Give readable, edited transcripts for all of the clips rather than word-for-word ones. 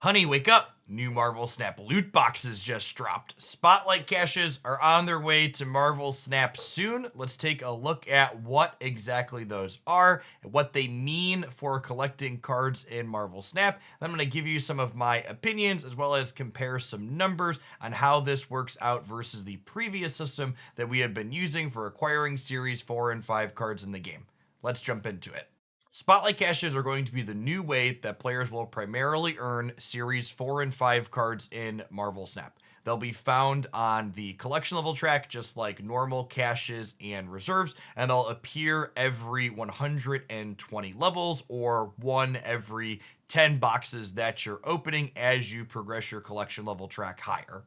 Honey, wake up! New Marvel Snap loot boxes just dropped. Spotlight caches are on their way to Marvel Snap soon. Let's take a look at what exactly those are, and what they mean for collecting cards in Marvel Snap. I'm going to give you some of my opinions as well as compare some numbers on how this works out versus the previous system that we have been using for acquiring Series 4 and 5 cards in the game. Let's jump into it. Spotlight caches are going to be the new way that players will primarily earn Series 4 and 5 cards in Marvel Snap. They'll be found on the collection level track, just like normal caches and reserves, and they'll appear every 120 levels or one every 10 boxes that you're opening as you progress your collection level track higher.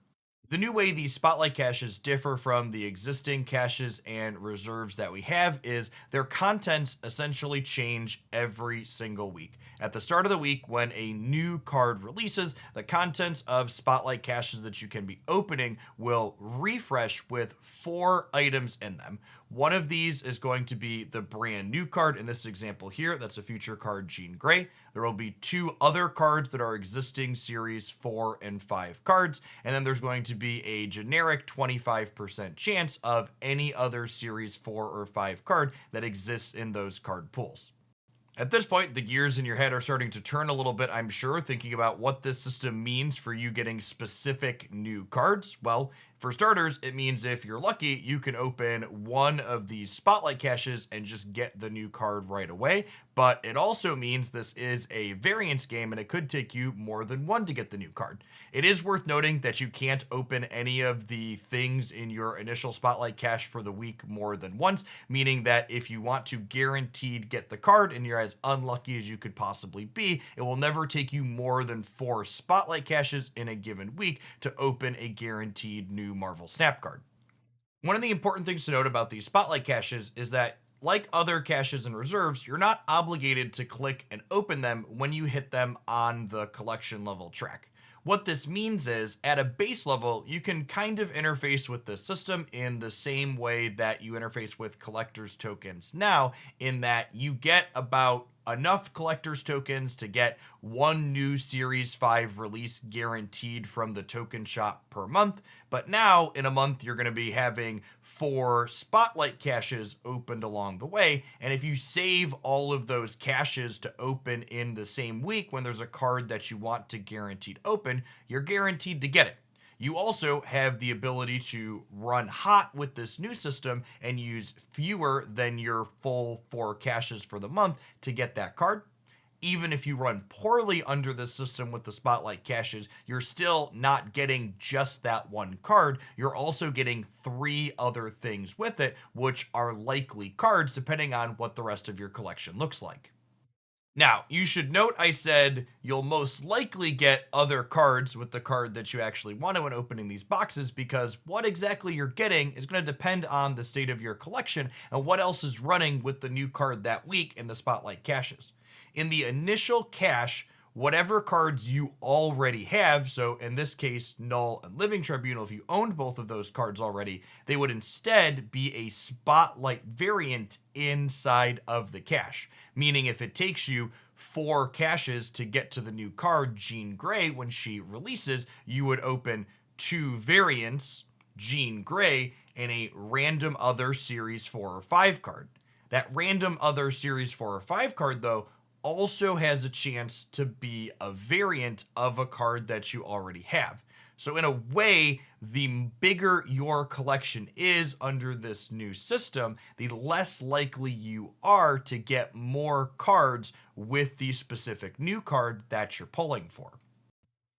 The new way these spotlight caches differ from the existing caches and reserves that we have is their contents essentially change every single week. At the start of the week, when a new card releases, the contents of spotlight caches that you can be opening will refresh with 4 items in them. One of these is going to be the brand new card. In this example here, that's a future card, Jean Grey. There will be 2 other cards that are existing Series 4 and 5 cards, and then there's going to be a generic 25% chance of any other Series 4 or 5 card that exists in those card pools. At this point, the gears in your head are starting to turn a little bit, I'm sure, thinking about what this system means for you getting specific new cards. Well, for starters, it means if you're lucky, you can open one of these spotlight caches and just get the new card right away. But it also means this is a variance game and it could take you more than one to get the new card. It is worth noting that you can't open any of the things in your initial spotlight cache for the week more than once, meaning that if you want to guaranteed get the card and you're as unlucky as you could possibly be, it will never take you more than 4 spotlight caches in a given week to open a guaranteed new Marvel Snap card. One of the important things to note about these spotlight caches is that, like other caches and reserves, you're not obligated to click and open them when you hit them on the collection level track. What this means is, at a base level, you can kind of interface with the system in the same way that you interface with collector's tokens now, in that you get about enough collector's tokens to get one new Series 5 release guaranteed from the token shop per month. But now, in a month, you're going to be having 4 spotlight caches opened along the way. And if you save all of those caches to open in the same week when there's a card that you want to guaranteed open, you're guaranteed to get it. You also have the ability to run hot with this new system and use fewer than your full 4 caches for the month to get that card. Even if you run poorly under this system with the spotlight caches, you're still not getting just that one card. You're also getting 3 other things with it, which are likely cards depending on what the rest of your collection looks like. Now, you should note I said you'll most likely get other cards with the card that you actually want when opening these boxes, because what exactly you're getting is going to depend on the state of your collection and what else is running with the new card that week in the spotlight caches. In the initial cache, whatever cards you already have, so in this case, Null and Living Tribunal, if you owned both of those cards already, they would instead be a spotlight variant inside of the cache. Meaning if it takes you 4 caches to get to the new card, Jean Grey, when she releases, you would open 2 variants, Jean Grey, and a random other Series 4 or 5 card. That random other Series 4 or 5 card, though, also has a chance to be a variant of a card that you already have. So in a way, the bigger your collection is under this new system, the less likely you are to get more cards with the specific new card that you're pulling for.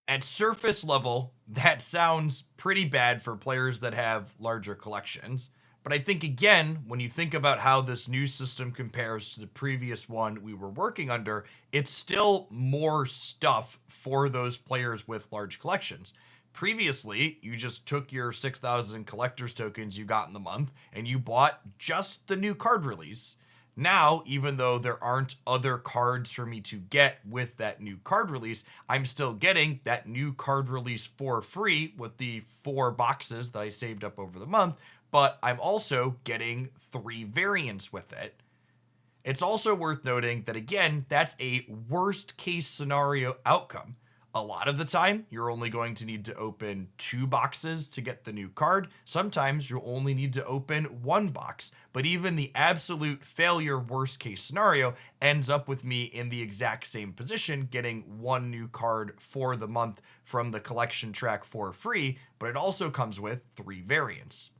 At surface level, that sounds pretty bad for players that have larger collections. But I think, again, when you think about how this new system compares to the previous one we were working under, it's still more stuff for those players with large collections. Previously, you just took your 6,000 collector's tokens you got in the month and you bought just the new card release. Now, even though there aren't other cards for me to get with that new card release, I'm still getting that new card release for free with the 4 boxes that I saved up over the month, but I'm also getting 3 variants with it. It's also worth noting that, again, that's a worst case scenario outcome. A lot of the time, you're only going to need to open 2 boxes to get the new card. Sometimes you'll only need to open 1 box. But even the absolute failure worst case scenario ends up with me in the exact same position, getting 1 new card for the month from the collection track for free, but it also comes with 3 variants.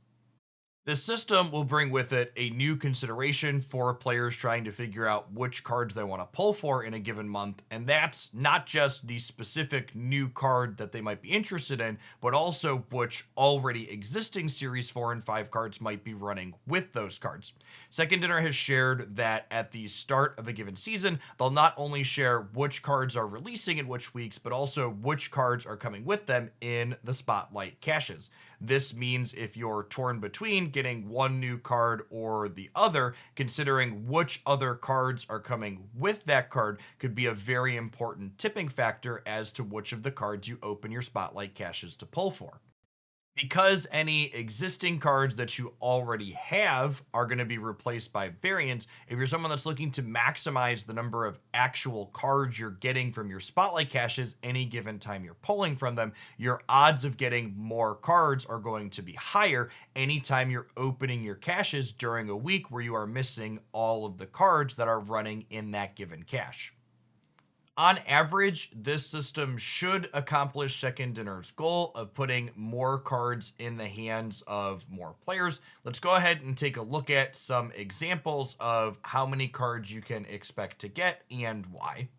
This system will bring with it a new consideration for players trying to figure out which cards they want to pull for in a given month, and that's not just the specific new card that they might be interested in, but also which already existing Series 4 and 5 cards might be running with those cards. Second Dinner has shared that at the start of a given season, they'll not only share which cards are releasing in which weeks, but also which cards are coming with them in the Spotlight caches. This means if you're torn between getting 1 new card or the other, considering which other cards are coming with that card could be a very important tipping factor as to which of the cards you open your Spotlight caches to pull for. Because any existing cards that you already have are going to be replaced by variants, if you're someone that's looking to maximize the number of actual cards you're getting from your Spotlight caches any given time you're pulling from them, your odds of getting more cards are going to be higher anytime you're opening your caches during a week where you are missing all of the cards that are running in that given cache. On average, this system should accomplish Second Dinner's goal of putting more cards in the hands of more players. Let's go ahead and take a look at some examples of how many cards you can expect to get and why.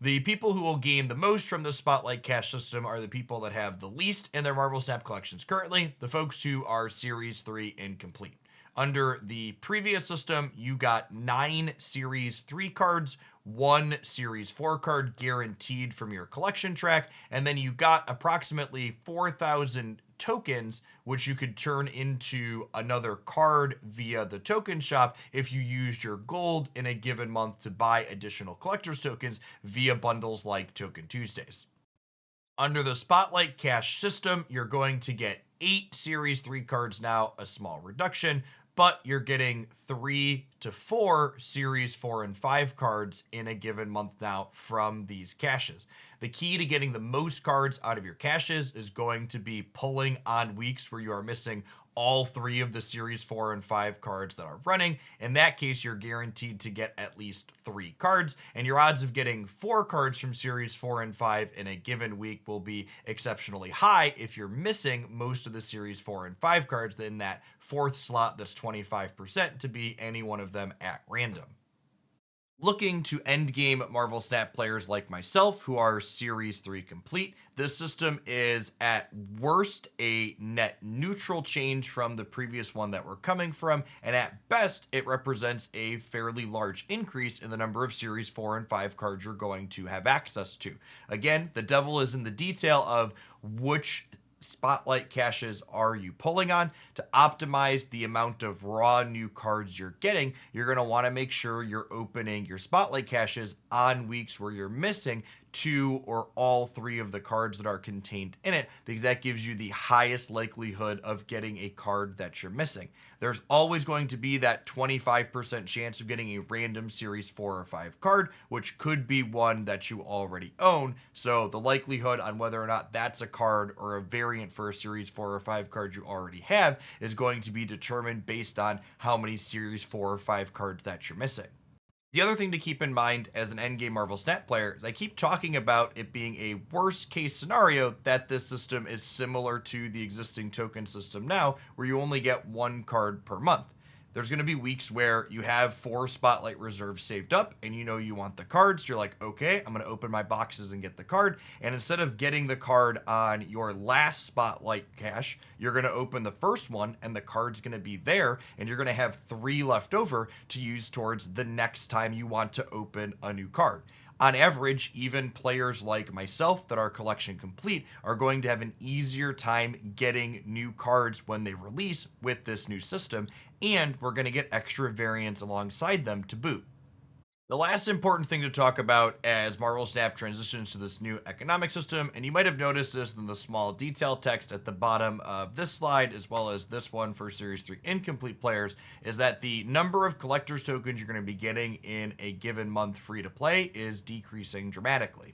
The people who will gain the most from the Spotlight cache system are the people that have the least in their Marvel Snap collections currently, the folks who are Series 3 incomplete. Under the previous system, you got 9 Series 3 cards, 1 Series 4 card guaranteed from your collection track, and then you got approximately 4,000 tokens, which you could turn into another card via the token shop if you used your gold in a given month to buy additional collector's tokens via bundles like Token Tuesdays. Under the Spotlight cache system, you're going to get 8 Series 3 cards now, a small reduction, but you're getting 3 to 4 Series 4 and 5 cards in a given month now from these caches. The key to getting the most cards out of your caches is going to be pulling on weeks where you are missing all 3 of the Series 4 and 5 cards that are running. In that case, you're guaranteed to get at least 3 cards, and your odds of getting 4 cards from Series 4 and 5 in a given week will be exceptionally high if you're missing most of the Series 4 and 5 cards in that fourth slot that's 25% to be any one of them at random. Looking to endgame Marvel Snap players like myself who are Series 3 complete, this system is at worst a net neutral change from the previous one that we're coming from, and at best it represents a fairly large increase in the number of Series 4 and 5 cards you're going to have access to. Again, the devil is in the detail of which Spotlight caches are you pulling on. To optimize the amount of raw new cards you're getting, you're going to want to make sure you're opening your Spotlight caches on weeks where you're missing 2 or all 3 of the cards that are contained in it, because that gives you the highest likelihood of getting a card that you're missing. There's always going to be that 25% chance of getting a random Series 4 or 5 card, which could be one that you already own. So the likelihood on whether or not that's a card or a variant for a Series 4 or 5 card you already have is going to be determined based on how many Series 4 or 5 cards that you're missing. The other thing to keep in mind as an endgame Marvel Snap player is I keep talking about it being a worst case scenario that this system is similar to the existing token system now, where you only get 1 card per month. There's going to be weeks where you have 4 Spotlight reserves saved up and you know you want the cards. You're like, okay, I'm going to open my boxes and get the card. And instead of getting the card on your last Spotlight cache, you're going to open the first one and the card's going to be there. And you're going to have 3 left over to use towards the next time you want to open a new card. On average, even players like myself that are collection complete are going to have an easier time getting new cards when they release with this new system, and we're going to get extra variants alongside them to boot. The last important thing to talk about as Marvel Snap transitions to this new economic system, and you might have noticed this in the small detail text at the bottom of this slide, as well as this one for Series 3 incomplete players, is that the number of collector's tokens you're going to be getting in a given month free to play is decreasing dramatically.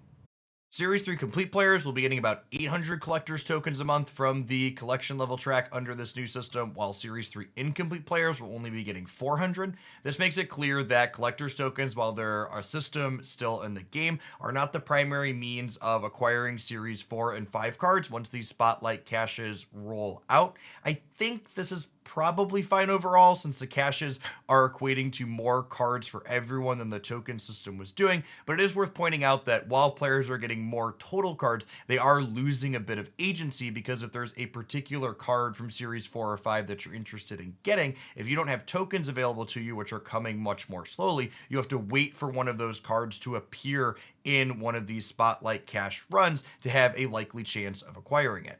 Series 3 complete players will be getting about 800 collector's tokens a month from the collection level track under this new system, while Series 3 incomplete players will only be getting 400. This makes it clear that collector's tokens, while they're a system still in the game, are not the primary means of acquiring Series 4 and 5 cards once these spotlight caches roll out. I think this is probably fine overall since the caches are equating to more cards for everyone than the token system was doing, but it is worth pointing out that while players are getting more total cards, they are losing a bit of agency because if there's a particular card from Series 4 or 5 that you're interested in getting, if you don't have tokens available to you, which are coming much more slowly, you have to wait for one of those cards to appear in one of these spotlight cache runs to have a likely chance of acquiring it.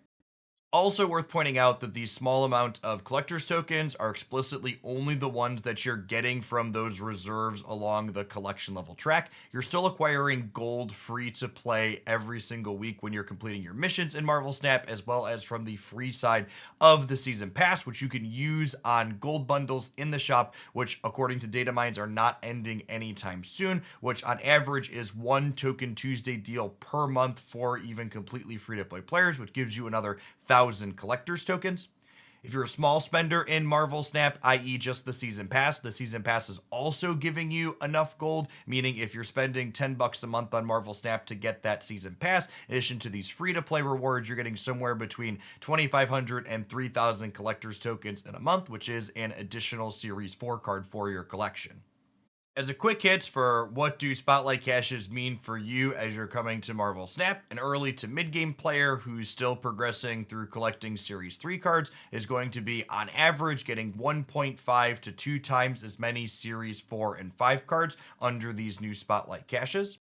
Also worth pointing out that these small amount of collector's tokens are explicitly only the ones that you're getting from those reserves along the collection level track. You're still acquiring gold free to play every single week when you're completing your missions in Marvel Snap, as well as from the free side of the season pass, which you can use on gold bundles in the shop, which according to data mines are not ending anytime soon, which on average is one Token Tuesday deal per month for even completely free to play players, which gives you another 1,000 collector's tokens. If you're a small spender in Marvel Snap, i.e., just the season pass is also giving you enough gold, meaning if you're spending $10 a month on Marvel Snap to get that season pass, in addition to these free to play rewards, you're getting somewhere between 2,500 and 3,000 collector's tokens in a month, which is an additional Series 4 card for your collection. As a quick hit for what do spotlight caches mean for you as you're coming to Marvel Snap, an early to mid game player who's still progressing through collecting Series 3 cards is going to be on average getting 1.5 to 2 times as many Series 4 and 5 cards under these new spotlight caches.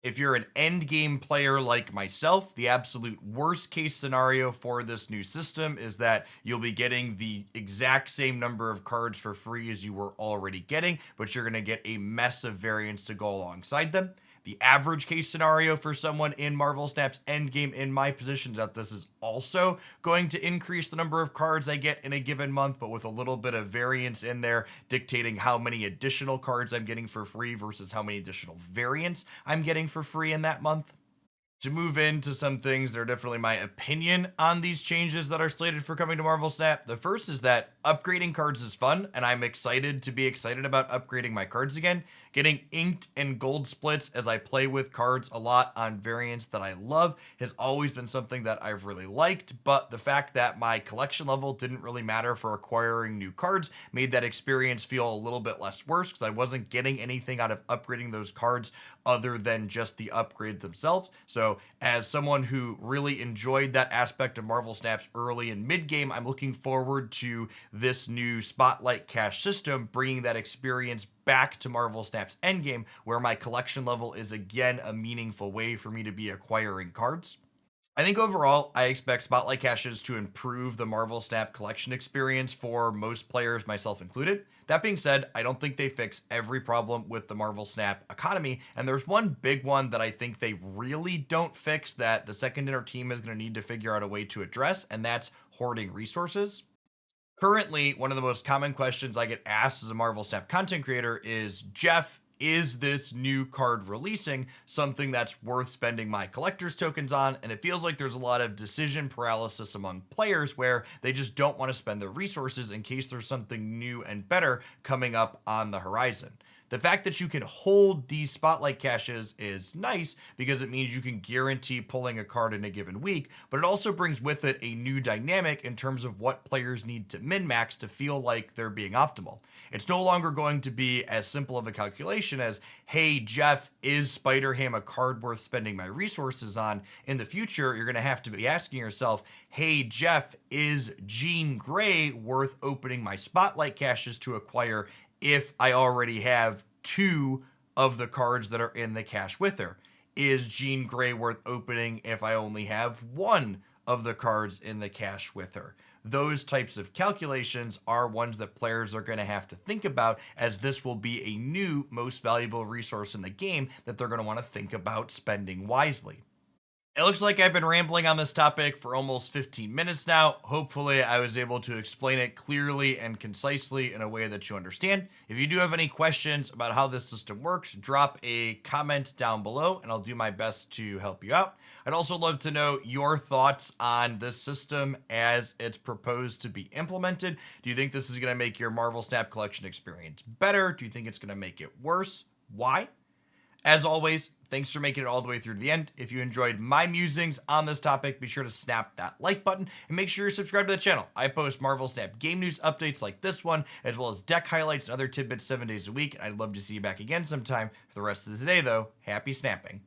If you're an end game player like myself, the absolute worst case scenario for this new system is that you'll be getting the exact same number of cards for free as you were already getting, but you're going to get a mess of variants to go alongside them. The average case scenario for someone in Marvel Snap's endgame in my position is that this is also going to increase the number of cards I get in a given month, but with a little bit of variance in there, dictating how many additional cards I'm getting for free versus how many additional variants I'm getting for free in that month. To move into some things that are definitely my opinion on these changes that are slated for coming to Marvel Snap. The first is that upgrading cards is fun, and I'm excited to be excited about upgrading my cards again. Getting inked and gold splits as I play with cards a lot on variants that I love has always been something that I've really liked, but the fact that my collection level didn't really matter for acquiring new cards made that experience feel a little bit less worse because I wasn't getting anything out of upgrading those cards other than just the upgrades themselves. So, as someone who really enjoyed that aspect of Marvel Snap's early and mid game, I'm looking forward to this new Spotlight Cache system bringing that experience back to Marvel Snap's endgame, where my collection level is again a meaningful way for me to be acquiring cards. I think overall, I expect Spotlight Caches to improve the Marvel Snap collection experience for most players, myself included. That being said, I don't think they fix every problem with the Marvel Snap economy, and there's one big one that I think they really don't fix that the second inner team is going to need to figure out a way to address, and that's hoarding resources. Currently, one of the most common questions I get asked as a Marvel Snap content creator is, Jeff, is this new card releasing something that's worth spending my collector's tokens on? And it feels like there's a lot of decision paralysis among players where they just don't want to spend their resources in case there's something new and better coming up on the horizon. The fact that you can hold these spotlight caches is nice because it means you can guarantee pulling a card in a given week, but it also brings with it a new dynamic in terms of what players need to min-max to feel like they're being optimal. It's no longer going to be as simple of a calculation as, hey, Jeff, is Spider-Ham a card worth spending my resources on? In the future, you're going to have to be asking yourself, hey, Jeff, is Jean Grey worth opening my spotlight caches to acquire if I already have two of the cards that are in the cache with her? Is Jean Grey worth opening if I only have one of the cards in the cache with her? Those types of calculations are ones that players are going to have to think about, as this will be a new most valuable resource in the game that they're going to want to think about spending wisely. It looks like I've been rambling on this topic for almost 15 minutes now. Hopefully, I was able to explain it clearly and concisely in a way that you understand. If you do have any questions about how this system works, drop a comment down below and I'll do my best to help you out. I'd also love to know your thoughts on this system as it's proposed to be implemented. Do you think this is going to make your Marvel Snap collection experience better? Do you think it's going to make it worse? Why? As always, thanks for making it all the way through to the end. If you enjoyed my musings on this topic, be sure to snap that like button and make sure you're subscribed to the channel. I post Marvel Snap game news updates like this one, as well as deck highlights and other tidbits 7 days a week. I'd love to see you back again sometime. For the rest of the day, though, happy snapping.